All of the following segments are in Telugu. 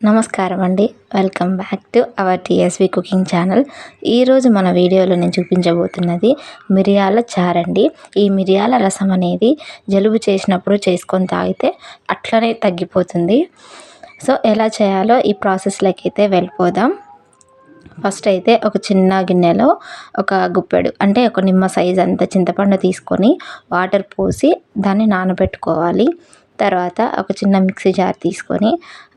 నమస్కారం అండి. Welcome back to our TSV cooking channel. ఈరోజు మన వీడియోలో నేను చూపించబోతున్నది మిరియాల చారండి. ఈ మిరియాల రసం అనేది జలుబు చేసినప్పుడు చేసుకొని తాగితే అట్లనే తగ్గిపోతుంది. సో ఎలా చేయాలో ఈ ప్రాసెస్లోకి అయితే వెళ్ళిపోదాం. ఫస్ట్ అయితే ఒక చిన్న గిన్నెలో ఒక గుప్పెడు అంటే ఒక నిమ్మ సైజ్ అంత చింతపండు తీసుకొని వాటర్ పోసి దాన్ని నానబెట్టుకోవాలి. తర్వాత ఒక చిన్న మిక్సీ జార్ తీసుకొని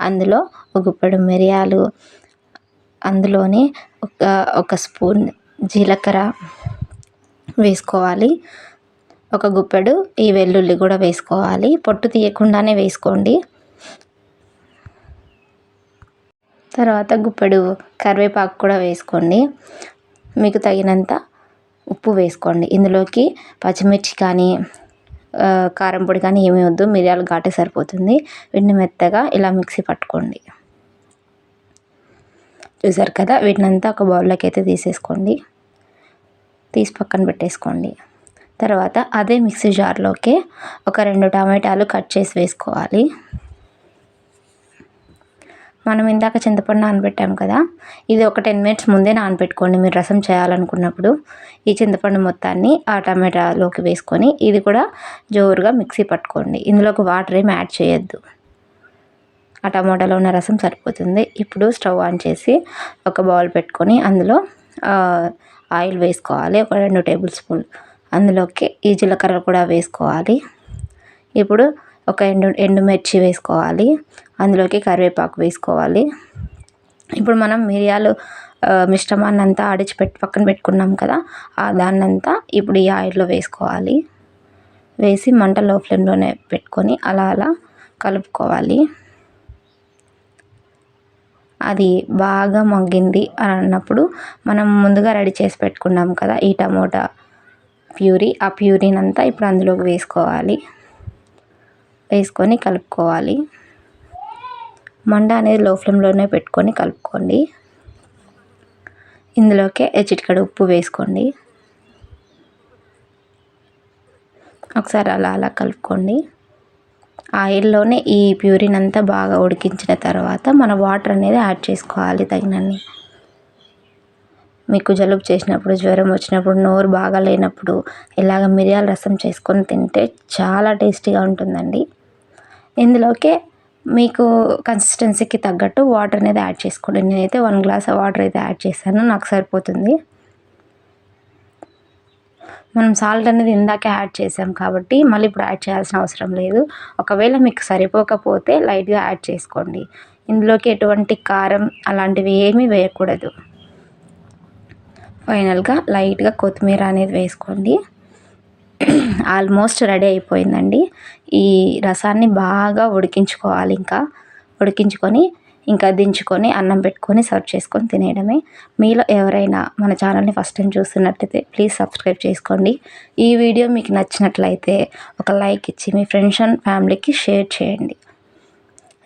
అందులో ఒక గుప్పెడు మిరియాలు, అందులోనే ఒక స్పూన్ జీలకర్ర వేసుకోవాలి. ఒక గుప్పెడు ఈ వెల్లుల్లి కూడా వేసుకోవాలి. పొట్టు తీయకుండానే వేసుకోండి. తర్వాత గుప్పెడు కరివేపాకు కూడా వేసుకోండి. మీకు తగినంత ఉప్పు వేసుకోండి. ఇందులోకి పచ్చిమిర్చి కానీ కారం పొడి కానీ ఏమీ వద్దు, మిరియాలు ఘాటే సరిపోతుంది. వీటిని మెత్తగా ఇలా మిక్సీ పట్టుకోండి. చూసారు కదా, వీటినంతా ఒక బౌల్లోకి అయితే తీసేసుకోండి. తీసి పక్కన పెట్టేసుకోండి. తర్వాత అదే మిక్సీ జార్లోకి ఒక 2 టమాటాలు కట్ చేసి వేసుకోవాలి. మనం ఇందాక చింతపండు నానబెట్టాం కదా, ఇది ఒక 10 మినిట్స్ ముందే నానబెట్టుకోండి మీరు రసం చేయాలనుకున్నప్పుడు. ఈ చింతపండు మొత్తాన్ని ఆ టమాటాలోకి వేసుకొని ఇది కూడా జోరుగా మిక్సీ పట్టుకోండి. ఇందులోకి వాటర్ ఏమి యాడ్ చేయొద్దు, ఆ టమాటాలో ఉన్న రసం సరిపోతుంది. ఇప్పుడు స్టవ్ ఆన్ చేసి ఒక బౌల్ పెట్టుకొని అందులో ఆయిల్ వేసుకోవాలి, ఒక 2 టేబుల్ స్పూన్లు. అందులోకి ఈ జీలకర్ర కూడా వేసుకోవాలి. ఇప్పుడు ఒక ఎండుమిర్చి వేసుకోవాలి. అందులోకి కరివేపాకు వేసుకోవాలి. ఇప్పుడు మనం మిరియాలు మిశ్రమాన్ని అంతా ఆడిచి పక్కన పెట్టుకున్నాం కదా, దాన్నంతా ఇప్పుడు ఈ ఆయిల్లో వేసుకోవాలి. వేసి మంట లో ఫ్లేమ్లోనే పెట్టుకొని అలా అలా కలుపుకోవాలి. అది బాగా మగ్గింది అని అన్నప్పుడు మనం ముందుగా రెడీ చేసి పెట్టుకున్నాం కదా ఈ టమోటా ప్యూరీ, ఆ ప్యూరీని అంతా ఇప్పుడు అందులోకి వేసుకోవాలి. వేసుకొని కలుపుకోవాలి. మంట అనేది లో ఫ్లేమ్లోనే పెట్టుకొని కలుపుకోండి. ఇందులోకి చిటికెడు ఉప్పు వేసుకోండి. ఒకసారి అలా అలా కలుపుకోండి. ఆయిల్లోనే ఈ ప్యూరీని అంతా బాగా ఉడికించిన తర్వాత మన వాటర్ అనేది యాడ్ చేసుకోవాలి తగినన్ని. మీకు జలుబు చేసినప్పుడు, జ్వరం వచ్చినప్పుడు, నోరు బాగా లేనప్పుడు ఇలాగ మిరియాల రసం చేసుకొని తింటే చాలా టేస్టీగా ఉంటుందండి. ఇందులోకి మీకు కన్సిస్టెన్సీకి తగ్గట్టు వాటర్ అనేది యాడ్ చేసుకోండి. నేనైతే 1 గ్లాస్ వాటర్ అయితే యాడ్ చేశాను, నాకు సరిపోతుంది. మనం సాల్ట్ అనేది ఇందాకే యాడ్ చేసాం కాబట్టి మళ్ళీ ఇప్పుడు యాడ్ చేయాల్సిన అవసరం లేదు. ఒకవేళ మీకు సరిపోకపోతే లైట్గా యాడ్ చేసుకోండి. ఇందులోకి ఎటువంటి కారం అలాంటివి ఏమీ వేయకూడదు. ఫైనల్గా లైట్గా కొత్తిమీర అనేది వేసుకోండి. ఆల్మోస్ట్ రెడీ అయిపోయిందండి. ఈ రసాన్ని బాగా ఉడికించుకోవాలి. ఉడికించుకొని ఇంకా దించుకొని అన్నం పెట్టుకొని సర్వ్ చేసుకొని తినేయడమే. మీలో ఎవరైనా మన ఛానల్ని ఫస్ట్ టైం చూస్తున్నట్లయితే ప్లీజ్ సబ్స్క్రైబ్ చేసుకోండి. ఈ వీడియో మీకు నచ్చినట్లయితే ఒక లైక్ ఇచ్చి మీ ఫ్రెండ్స్ అండ్ ఫ్యామిలీకి షేర్ చేయండి.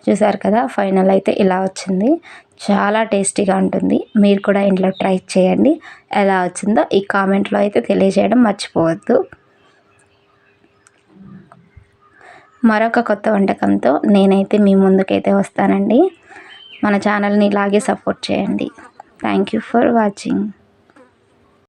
చూసారు కదా, ఫైనల్ అయితే ఇలా వచ్చింది. చాలా టేస్టీగా ఉంటుంది. మీరు కూడా ఇంట్లో ట్రై చేయండి. ఎలా వచ్చిందో ఈ కామెంట్లో అయితే తెలియజేయడం మర్చిపోవద్దు. మరొక కొత్త వంటకంతో నేనైతే మీ ముందుకైతే వస్తానండి. మన ఛానల్ని ఇలాగే సపోర్ట్ చేయండి. Thank you for watching.